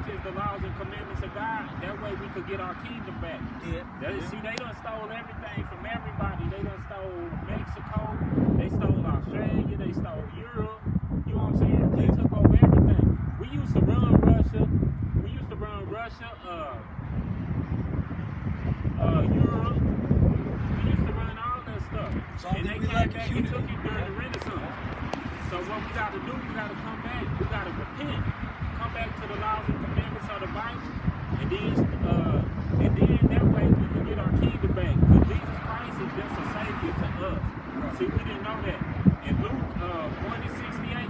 is the laws and commandments of God. That way we could get our kingdom back. See, they done stole everything from everybody. They done stole Mexico. They stole Australia. They stole Europe. You know what I'm saying? They took over everything. We used to run Russia. We used to run Russia, Europe. We used to run all that stuff. So and they came back and took it during the Renaissance. So what we got to do, we got to come back. We got to repent. Come back to the laws and commandments of the Bible. And then that way we can get our kingdom back. Because Jesus Christ is just a savior to us. See, we didn't know that. In Luke 1:68,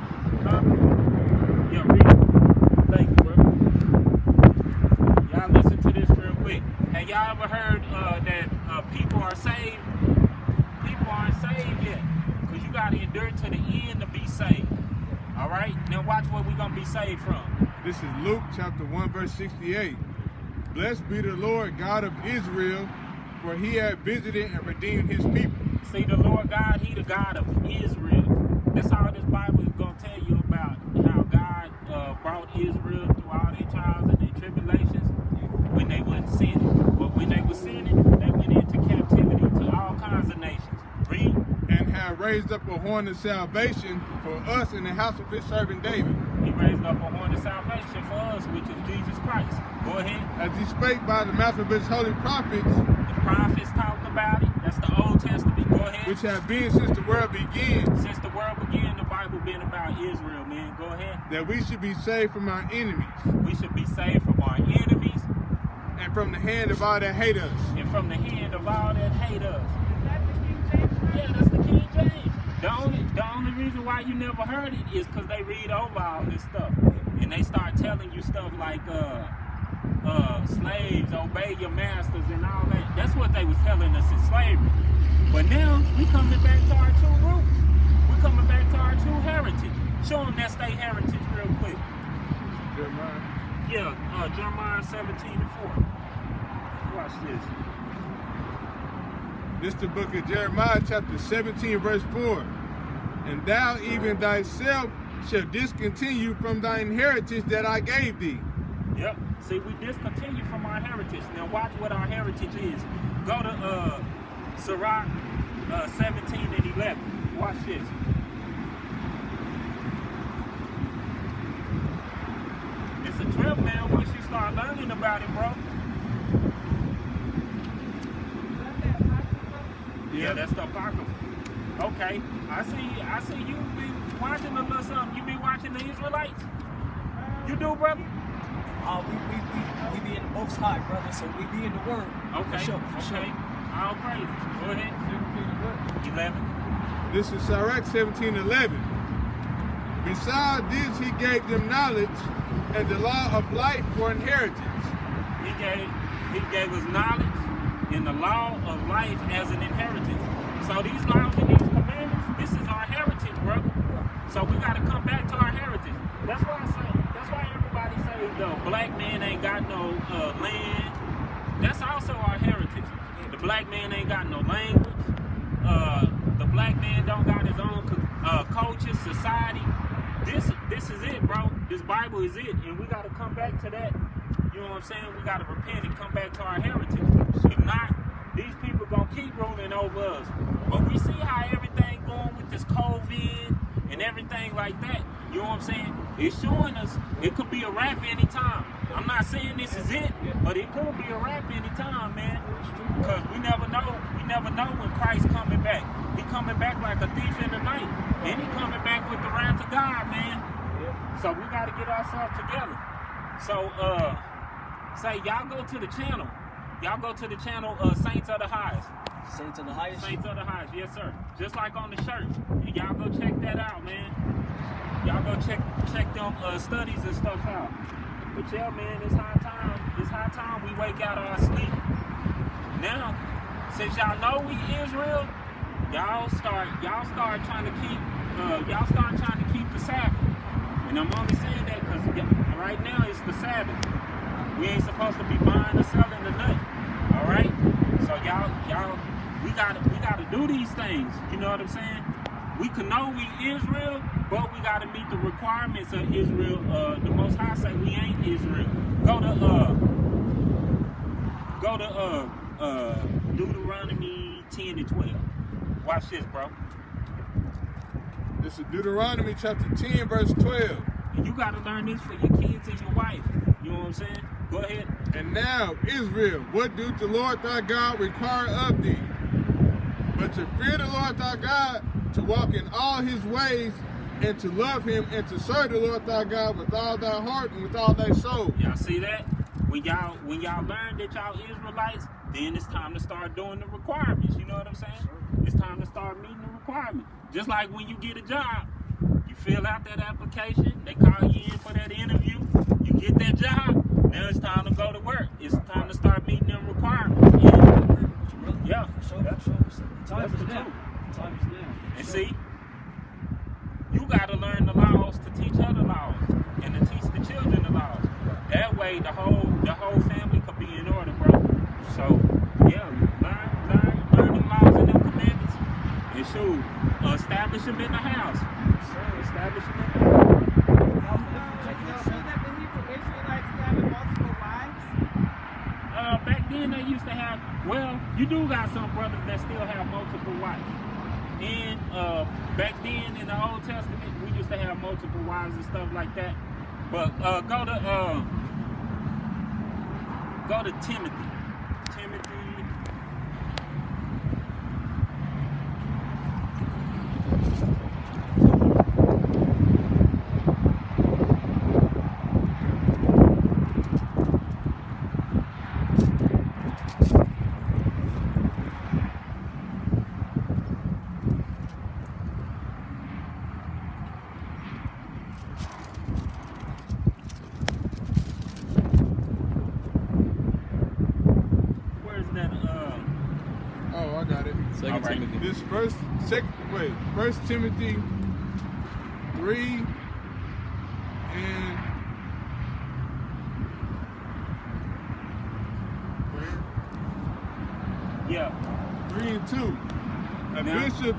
yeah, read it. Thank you, bro. Y'all listen to this real quick. Have y'all ever heard that people are saved? People aren't saved yet. Because you got to endure to the end to be saved. All right? Now watch what we're going to be saved from. This is Luke chapter 1, verse 68. Blessed be the Lord God of Israel, for he hath visited and redeemed his people. See, the Lord God, he the God of Israel. That's all this Bible is going to tell you about, how God brought Israel through all their trials and their tribulations when they weren't sinning. But when they were sinning, they went into captivity to all kinds of nations. Read. And have raised up a horn of salvation for us in the house of his servant David. He raised up a horn of salvation for us, which is Jesus Christ. Go ahead. As he spake by the mouth of his holy prophets. The prophets talked about it. That's the Old Testament. Go ahead. Which have been since the world began. Since the world began, the Bible been about Israel, man. Go ahead. That we should be saved from our enemies. We should be saved from our enemies. And from the hand of all that hate us. And from the hand of all that hate us. Is that the King James? Yeah, that's the King James. The only reason why you never heard it is because they read over all this stuff. And they start telling you stuff like, slaves, obey your masters and all that. That's what they was telling us in slavery. But now, we coming back to our true roots. We coming back to our true heritage. Show them that state heritage real quick. Jeremiah. Yeah, Jeremiah 17:4. Watch this. This is the book of Jeremiah, chapter 17, verse 4. And thou even thyself shalt discontinue from thy inheritance that I gave thee. Yep. See, we discontinue from our heritage. Now watch what our heritage is. Go to Sirach 17 and 11. Watch this. It's a trip, man, once you start learning about it, bro. Yeah, that's the Apocrypha. Okay. I see you be watching a little something. You be watching the Israelites? You do, brother? We be in the Most High, brother, so we be in the Word. Okay, for sure. All praise. Go ahead. 11. This is Sirach 17:11. Besides this, he gave them knowledge and the law of life for inheritance. He gave us knowledge and the law of life as an inheritance. So these laws and these commandments, this is our heritage, bro. So we got to come back to our heritage. That's why everybody says the black man ain't got no land. That's also our heritage. The black man ain't got no language. The black man don't got his own culture, society. This is it, bro. This Bible is it, and we got to come back to that. You know what I'm saying? We got to repent and come back to our heritage. If not, these people gonna keep ruling over us. But we see how everything going with this COVID and everything like that. You know what I'm saying? It's showing us it could be a wrap anytime. I'm not saying this is it, but it could be a wrap anytime, man. Because we never know. We never know when Christ coming back. He coming back like a thief in the night. And he coming back with the wrath of God, man. So we got to get ourselves together. So, say y'all go to the channel. Y'all go to the channel Saints of the Highest. Saints of the Highest? Saints of the Highest, yes sir. Just like on the shirt. And y'all go check that out, man. Y'all go check them studies and stuff out. But yeah, man, it's high time. It's high time we wake out our sleep. Now, since y'all know we Israel, y'all start trying to keep the Sabbath. And I'm only saying that because right now it's the Sabbath. We ain't supposed to be buying or selling the nut. All right? So we gotta do these things. You know what I'm saying? We can know we Israel, but we gotta meet the requirements of Israel. The Most High say we ain't Israel. Go to Deuteronomy 10 and 12. Watch this, bro. This is Deuteronomy chapter 10, verse 12. And you got to learn this for your kids and your wife. You know what I'm saying? Go ahead. And now, Israel, what doth the Lord thy God require of thee? But to fear the Lord thy God, to walk in all his ways, and to love him, and to serve the Lord thy God with all thy heart and with all thy soul. Y'all see that? When y'all learn that y'all Israelites, then it's time to start doing the requirements. You know what I'm saying? It's time to start meeting the requirements. Just like when you get a job, you fill out that application, they call you in for that interview, you get that job, now it's time to go to work. It's time to start meeting them requirements. Yeah. Time is now. And see, you got to learn the laws to teach other laws and to teach the children the laws. That way, the whole family could be in order, bro. So, yeah, learn them laws and them commandments, and shoot, establish them in the house. Establish them in the house. Back then they used to have. Well, you do got some brothers that still have multiple wives. And back then in the Old Testament, we used to have multiple wives and stuff like that. But go to Timothy. This First Timothy 3 and yeah, 3 and 2. A now, bishop.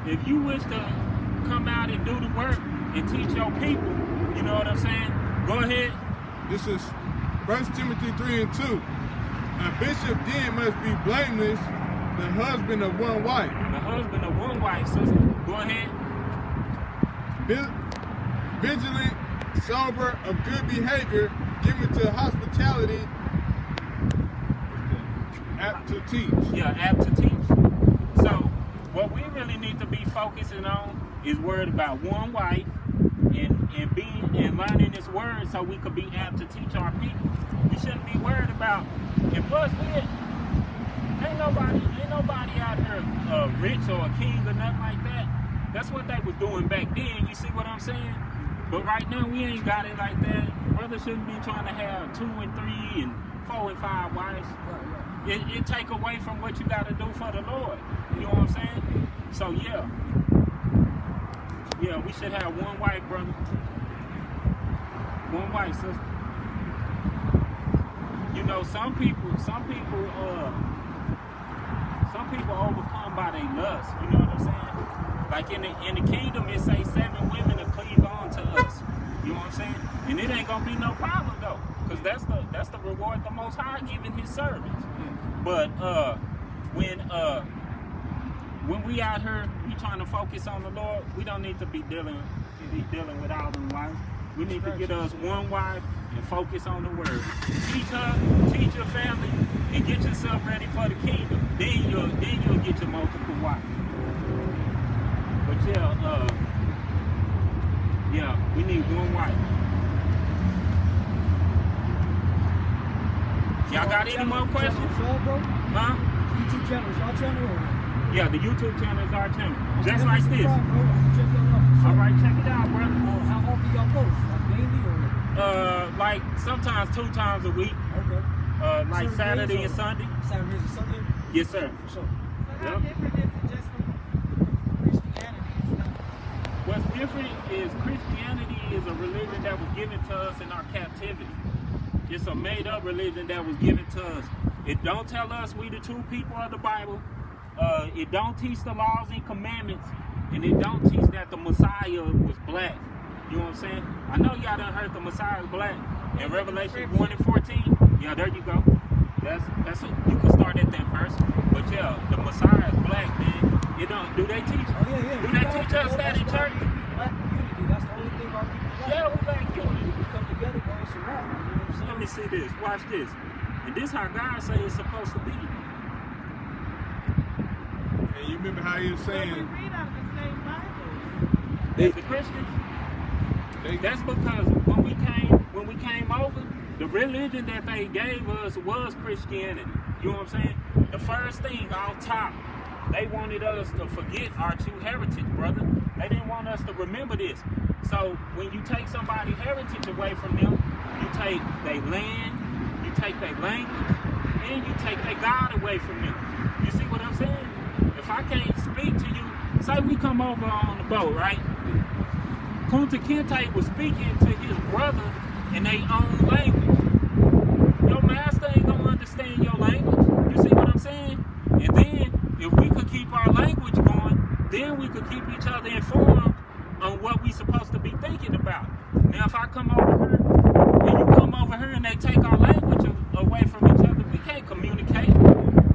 If you wish to come out and do the work and teach your people, you know what I'm saying? Go ahead. This is 1 Timothy 3 and 2. A bishop then must be blameless, the husband of one wife. The husband of one wife, sister. Go ahead. Vigilant, sober, of good behavior, given to hospitality, apt to teach. Yeah, apt to teach. So, what we really need to be focusing on is worried about one wife and learning this word so we could be apt to teach our people. We shouldn't be worried about. And plus, ain't nobody out here rich or a king or nothing like that. That's what they was doing back then. You see what I'm saying? But right now we ain't got it like that. Brothers shouldn't be trying to have 2 and 3 and 4 and 5 wives. It take away from what you got to do for the Lord. You know what I'm saying? So yeah, we should have one wife, brother. One wife, sister. You know, some people overcome by their lust. You know what I'm saying? Like in the kingdom, it say 7 women to cleave on to us. You know what I'm saying? And it ain't gonna be no problem though, because that's the reward the Most High giving His servants. But when we out here, we trying to focus on the Lord, we don't need to be dealing with all them wives. We need to get us one wife and focus on the word. Teach her, teach your family, and get yourself ready for the kingdom. Then you'll get your multiple wives. But we need one wife. Y'all got any more questions? Huh? YouTube channel is our channel or? Yeah, the YouTube channel is our channel. Just like this. Check All right, check it out, brother. How often y'all post? Like daily or? Like sometimes 2 times a week. Okay. Like Saturday and Sunday. Saturdays and Sunday? Yes, sir. So how different is it just from Christianity and stuff? What's different is Christianity is a religion that was given to us in our captivity. It's a made-up religion that was given to us. It don't tell us we the true people of the Bible. It don't teach the laws and commandments. And it don't teach that the Messiah was black. You know what I'm saying? I know y'all done heard the Messiah is black, In Revelation 1 and 14. Yeah, there you go. That's you can start at that verse. But yeah, the Messiah is black, man. You know, do they teach? Oh, yeah. Do they teach us that in church? Black unity. That's the only thing our people like. Yeah, we black unity. We come together, bro. It's a wrap. You know what I'm saying? Let me see this. Watch this. And this how God say it's supposed to be. And you remember how he was But we saying read out of the same Bible. As the Christians, that's because when we came over, the religion that they gave us was Christianity. You know what I'm saying? The first thing off top, they wanted us to forget our true heritage, brother. They didn't want us to remember this. So when you take somebody's heritage away from them, you take their land, you take their language, and you take their God away from them. You see what I'm saying? If I can't speak to you, say we come over on the boat, right? Kunta Kinte was speaking to his brother in their own language. Your master ain't gonna understand your language. You see what I'm saying? And then, if we could keep our language going, then we could keep each other informed on what we supposed to be thinking about. Now, if I come over here, and you come over here and they take our language away from each other, we can't communicate.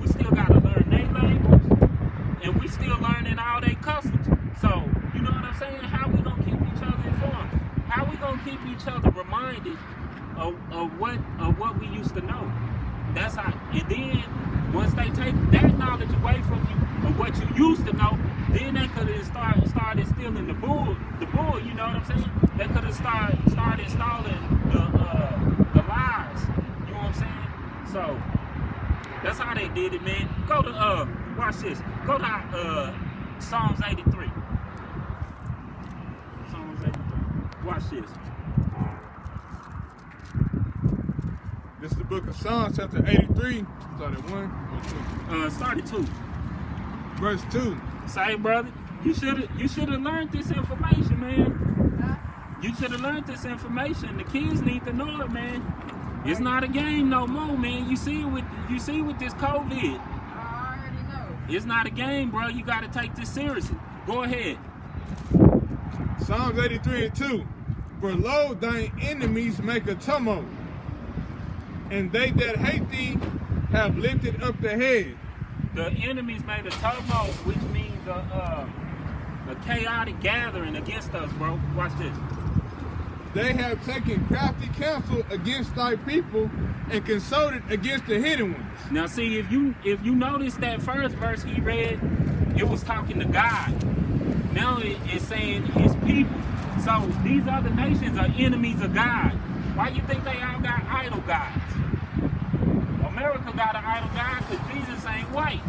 We still gotta learn their language, and we still learning all their customs. So, you know what I'm saying? How we gonna keep each other informed? How we gonna keep each other reminded of what we used to know? That's how. And then once they take that knowledge away from you of what you used to know, then they could have started stealing the bull. You know what I'm saying? They could have started installing the lies. You know what I'm saying? So that's how they did it, man. Go to watch this. Go to Psalms 83. Psalms 83. Watch this. this is the book of Psalms, chapter 83, start at 1 or 2. Start at 2. Verse 2. Say, brother, you should have learned this information, man. You should have learned this information. The kids need to know it, man. It's not a game no more, man. You see with this COVID. I already know. It's not a game, bro. You got to take this seriously. Go ahead. Psalms 83 and 2. For lo, thine enemies make a tumult, and they that hate thee have lifted up the head. The enemies made a tumult, which means a chaotic gathering against us, bro. Watch this. They have taken crafty counsel against thy people and consulted against the hidden ones. Now, see, if you notice that first verse he read, it was talking to God. Now it's saying his people. So these other nations are enemies of God. Why you think they all got idol gods? America got an idol god because Jesus ain't white.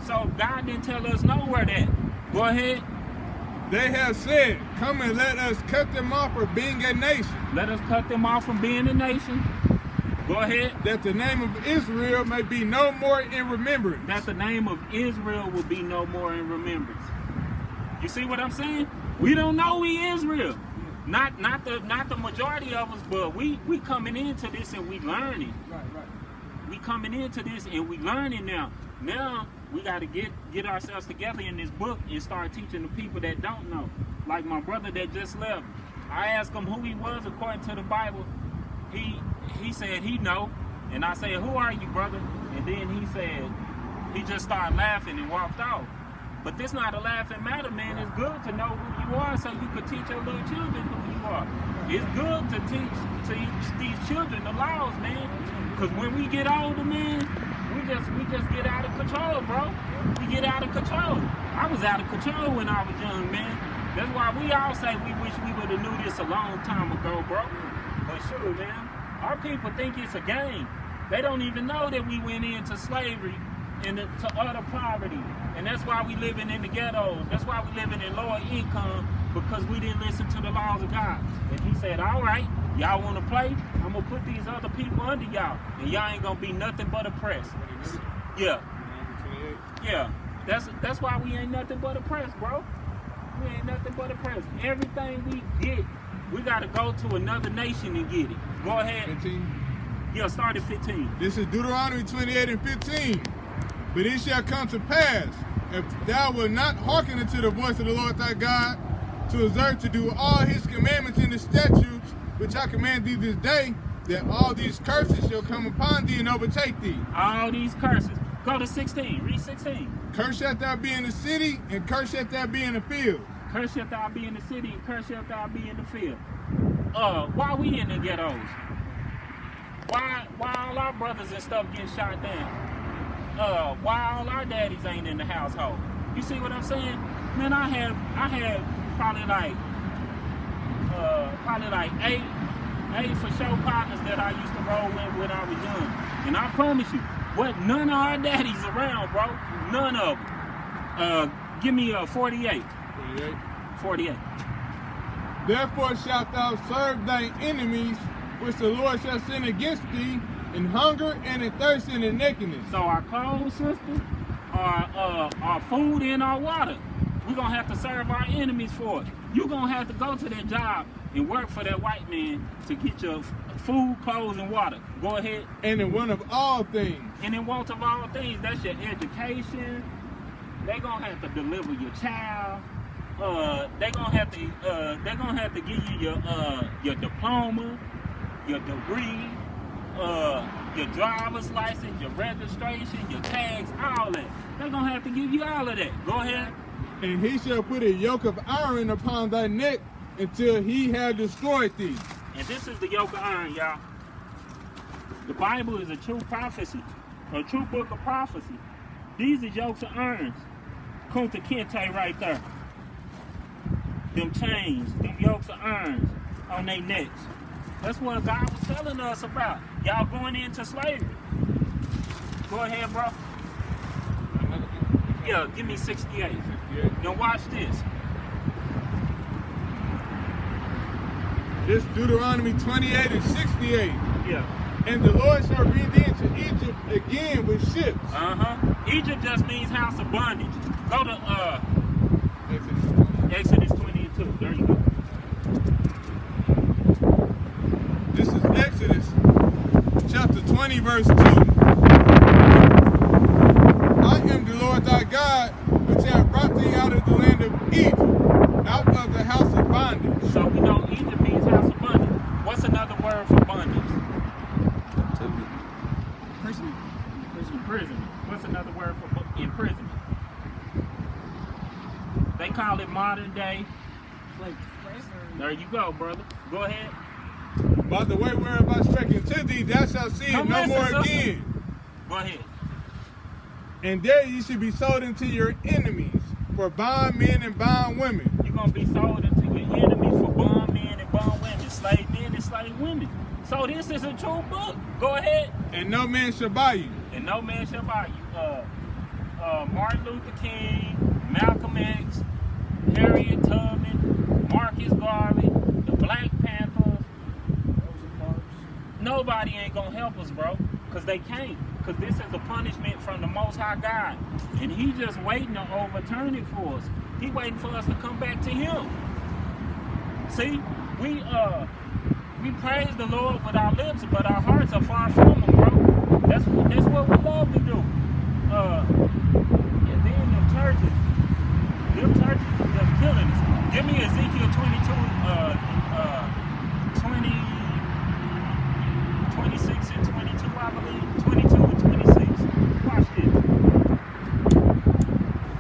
So God didn't tell us nowhere that. Go ahead. They have said, come and let us cut them off from being a nation. Let us cut them off from being a nation. Go ahead. That the name of Israel may be no more in remembrance. That the name of Israel will be no more in remembrance. You see what I'm saying? We don't know we Israel. Not the majority of us, but we coming into this and we learning. Right. We coming into this and we learning now. Now we got to get ourselves together in this book and start teaching the people that don't know. Like my brother that just left. I asked him who he was according to the Bible. He said he know. And I said, who are you, brother? And then he said, he just started laughing and walked off. But this not a laughing matter, man. It's good to know who you are so you can teach your little children who you are. It's good to teach these children the laws, man. Because when we get older, man, we just get out of control, bro. We get out of control. I was out of control when I was young, man. That's why we all say we wish we would have knew this a long time ago, bro. But sure, man, our people think it's a game. They don't even know that we went into slavery and to utter poverty. And that's why we living in the ghettos. That's why we living in lower income, because we didn't listen to the laws of God. And he said, all right, y'all want to play? I'm going to put these other people under y'all. And y'all ain't going to be nothing but oppressed. Yeah. Yeah. That's why we ain't nothing but oppressed, bro. We ain't nothing but oppressed. Everything we get, we got to go to another nation and get it. Go ahead. 15. Yeah, start at 15. This is Deuteronomy 28 and 15. But it shall come to pass, if thou wilt not hearken unto the voice of the Lord thy God, to observe to do all his commandments and the statutes which I command thee this day, that all these curses shall come upon thee and overtake thee. All these curses. Go to 16. Read 16. Cursed shalt thou be in the city, and cursed shalt thou be in the field. Cursed shalt thou be in the city, and cursed shalt thou be in the field. Why we in the ghettos? Why all our brothers and stuff getting shot down? Why all our daddies ain't in the household? You see what I'm saying? Man, I had probably like eight for show partners that I used to roll with when I was young. And I promise you, none of our daddies around, bro. None of them. Give me a 48. 48. Therefore shalt thou serve thine enemies, which the Lord shall send against thee, in hunger and in thirst and in nakedness. So our clothes, sister, our food and our water, we're going to have to serve our enemies for it. You're going to have to go to that job and work for that white man to get your food, clothes, and water. Go ahead. And in one of all things. And in one of all things, that's your education. They're going to have to deliver your child. They're going to have to give you your diploma, your degree, your driver's license, your registration, your tags, all that. They're going to have to give you all of that. Go ahead. And he shall put a yoke of iron upon thy neck until he have destroyed thee. And this is the yoke of iron, y'all. The Bible is a true prophecy, a true book of prophecy. These are yokes of irons. Kunta Kinte right there. Them chains, them yokes of irons on their necks. That's what God was telling us about. Y'all going into slavery. Go ahead, bro. Yeah, give me 68. Now watch this. This Deuteronomy 28 and 68. Yeah. And the Lord shall bring thee into Egypt again with ships. Egypt just means house of bondage. Go to Exodus 20. Exodus 22. There you go. This is Exodus chapter 20, verse 2. I am the Lord thy God, which have brought thee out of the land of Egypt, out of the house of bondage. So we know Egypt means house of bondage. What's another word for bondage? Imprisonment. What's another word for imprisonment? They call it modern day. There you go, brother. Go ahead. By the way whereof I spake unto thee, thou shalt see it no more again. Go ahead. And there ye should be sold into your enemies for bondmen and bondwomen. You're going to be sold into your enemies for bondmen and bondwomen, slave men and slave women. So this is a true book. Go ahead. And no man shall buy you. And no man shall buy you. Martin Luther King, Malcolm X, Harriet Tubman, Marcus Garvey, the Black Panthers. Nobody ain't going to help us, bro. Because they can't. Because this is a punishment from the Most High God. And he just waiting to overturn it for us. He waiting for us to come back to him. See, we praise the Lord with our lips, but our hearts are far from him, bro. That's what we love to do. And then them churches are just killing us. Give me Ezekiel 22, 26 and 22, I believe. 22 and 26. Watch this.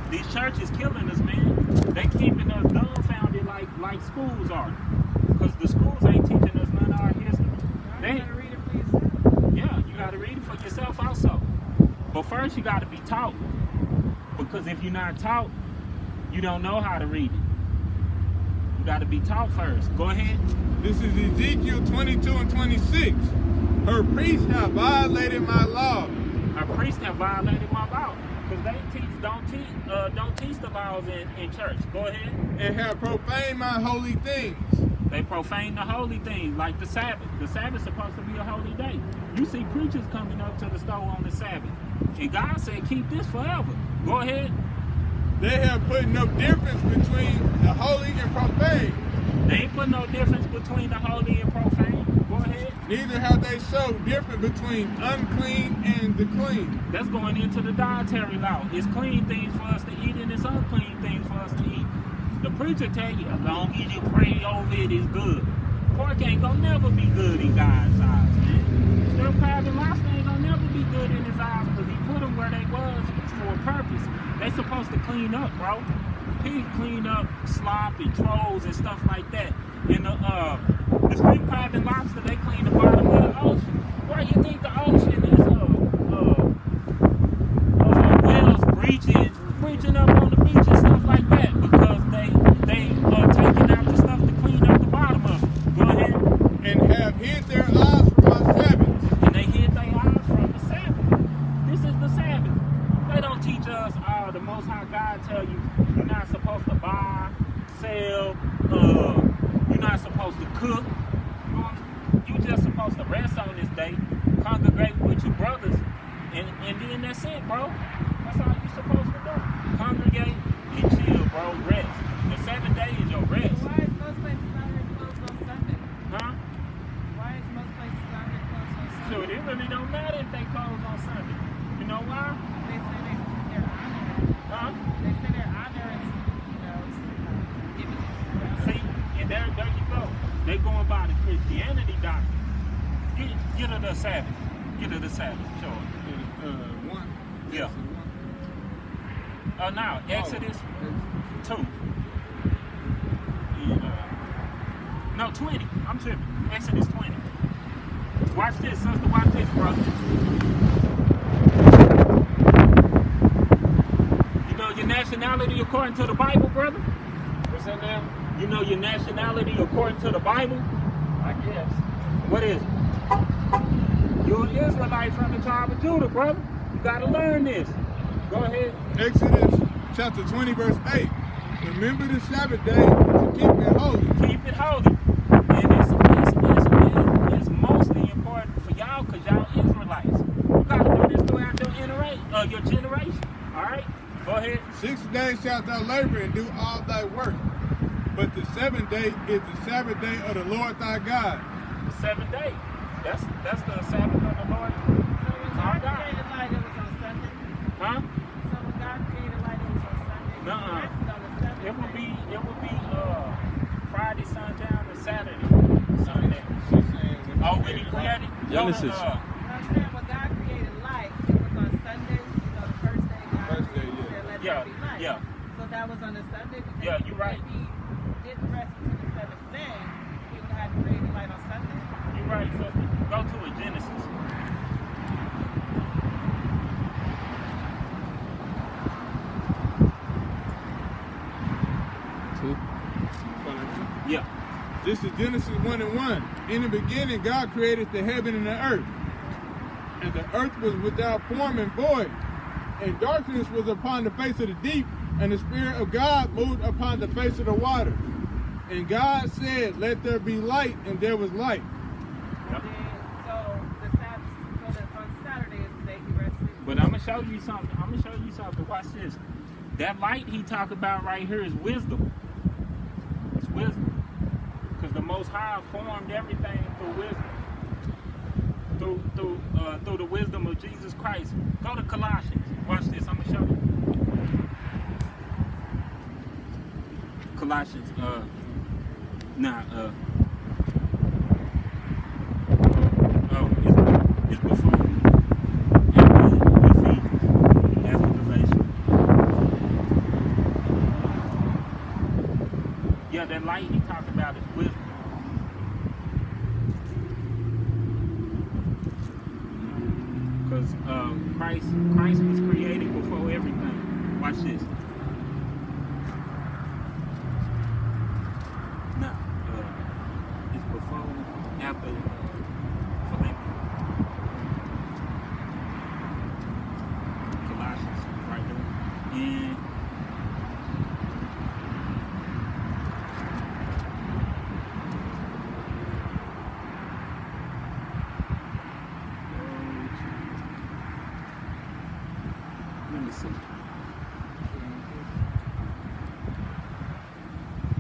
These churches killing us, man. They keeping us dumbfounded like schools are. Because the schools ain't teaching us none of our history. You gotta read it for yourself. Yeah, you gotta read it for yourself also. But first you gotta be taught. Because if you're not taught, you don't know how to read it. You gotta be taught first. Go ahead. This is Ezekiel 22 and 26. Her priests have violated my law. Our priests have violated my law. Because they don't teach the laws in church. Go ahead. And have profaned my holy things. They profane the holy things, like the Sabbath. The Sabbath's supposed to be a holy day. You see preachers coming up to the store on the Sabbath. And God said, keep this forever. Go ahead. They have put no difference between the holy and profane. They ain't put no difference between the holy and profane. Go ahead. Neither have they showed difference between unclean and the clean. That's going into the dietary law. It's clean things for us to eat and it's unclean things for us to eat. The preacher tell you, as long as you pray over it, it's good. Pork ain't gonna never be good in God's eyes. clean up, bro. He clean up sloppy trolls and stuff like that. And the street crab and lobster, they clean the bottom of the ocean. Why you think the ocean is whales breaching up on the beach and stuff like that? Because they are taking out the stuff to clean up the bottom of it. Go ahead. And have hid their eyes from our Sabbaths. And they hid their eyes from the Sabbath. This is the Sabbath. They don't teach us, the Most High God tell you, you're not supposed to buy, sell, you're not supposed to cook. You're just supposed to rest on this day, congregate with your brothers, and then that's it, bro. That's all you're supposed to do. Congregate and chill, bro. Rest. The 7th day is your rest. Why is most places out here closed on Sunday? Huh? Why is most places out here closed on Sunday? So it really don't matter if they close on Sunday. You know why? They say they're honoring. Huh? They say they're honoring, giving it. See, and there you go. They going by the Christianity doctrine. Get her the Sabbath. Get her the Sabbath. Show her. One. Yeah. Now, Exodus 2. And, no, 20. I'm tripping. Exodus 20. Watch this, sister. Watch this, brother. You know your nationality according to the Bible, brother? What's that now? You know your nationality according to the Bible? I guess. What is it? You're an Israelite from the tribe of Judah, brother. You gotta learn this. Go ahead. Exodus chapter 20, verse 8. Remember the Sabbath day to keep it holy. Keep it holy. And it's mostly important for y'all because y'all Israelites. You gotta do this throughout your generation. Alright? Go ahead. 6 days shalt thou labor and do all thy work. But the 7th day is the Sabbath day of the Lord thy God. The 7th day. That's the Sabbath of the Lord. So when God created light, it was on Sunday. Huh? So when God created light, it was on Sunday. Nuh-uh. He rested on the seventh It would day. be Friday sundown and Saturday sundown. Oh, when he created Genesis. I'm saying when God created light, it was on Sunday. The first day God First day, created, yeah. said, let Yeah, there be light. yeah. So that was on a Sunday. Because Yeah, you're right. If he didn't rest until the seventh day, he would have created light on Sunday. You're right, sister. Go to it, Genesis. Yeah. This is Genesis 1:1. In the beginning, God created the heaven and the earth. And the earth was without form and void. And darkness was upon the face of the deep. And the Spirit of God moved upon the face of the water. And God said, let there be light, and there was light. Yep. And then, so the Sabbath, so that on Saturday is the day he rested. But I'm gonna show you something. Watch this. That light he talk about right here is wisdom. It's wisdom. Because the Most High formed everything through wisdom. Through the wisdom of Jesus Christ. Go to Colossians. Watch this. I'm gonna show you. Colossians. It's before. After Galatians. Yeah, that light he talked about is wisdom. Because Christ was created before everything. Watch this. No, it's before, after Philippians. Colossians, right there. And let me see.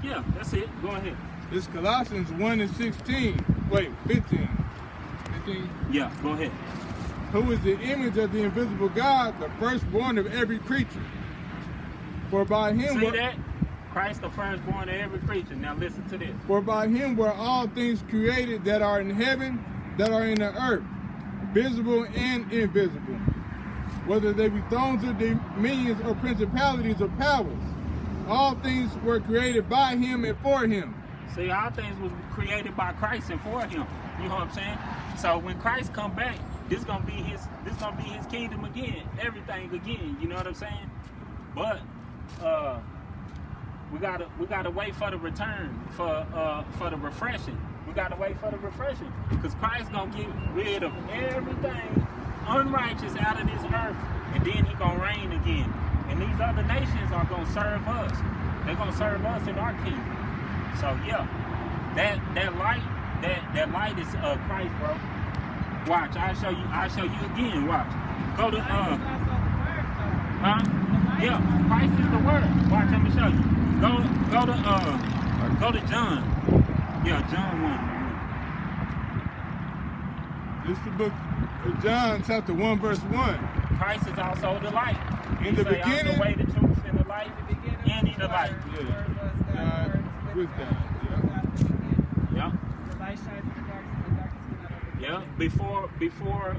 Yeah, that's it. Go ahead. This is Colossians 1:16. Wait, 15. 15. Yeah, go ahead. Who is the image of the invisible God, the firstborn of every creature. For by him See that? Christ the firstborn of every creature. Now listen to this. For by him were all things created that are in heaven, that are in the earth, visible and invisible, whether they be thrones or dominions or principalities or powers. All things were created by him and for him. See, all things was created by Christ and for him. You know what I'm saying? So when Christ come back, this gonna be his kingdom again, everything again. You know what I'm saying? But we gotta wait for the return, for the refreshing. We gotta wait for the refreshing, because Christ gonna get rid of everything unrighteous out of this earth, and then he gonna reign again. And these other nations are gonna serve us. They're gonna serve us in our kingdom. So yeah, that light is Christ, bro. Watch, I'll show you again. Watch. Go to Yeah, Christ is the word. Watch, I'm gonna show you. Go to John. Yeah, John 1. This is the book of John, chapter 1, verse 1. Christ is also the light. In the say, beginning, I'm the way, the truth, and the light. And he the light. Yeah. God with God. Yeah. The light shines in the darkness, and the darkness cannot overcome it. Before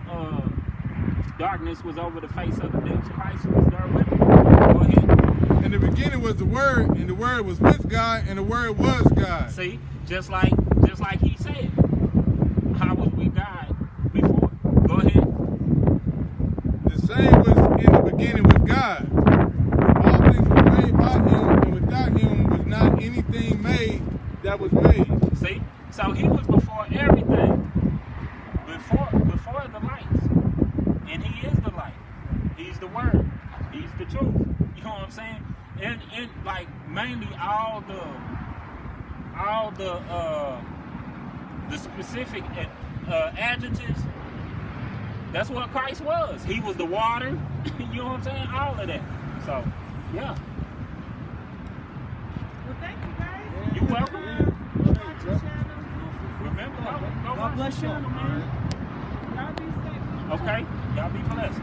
darkness was over the face of the depths, Christ was there with him. Go ahead. In the beginning was the Word, and the Word was with God, and the Word was God. See, just like he said, how was we God before? Go ahead. The same was in the beginning with God. All things were made by him, and without him was not anything made that was made. See, so he was before everything, before the lights, and he is the light. He's the word. He's the truth. You know what I'm saying? And like mainly all the specific adjectives. That's what Christ was. He was the water. You know what I'm saying? All of that. So, yeah. Well, thank you guys. You're welcome. Watch the channel. Remember, go God bless you. man. Y'all be safe. Okay? Y'all be blessed.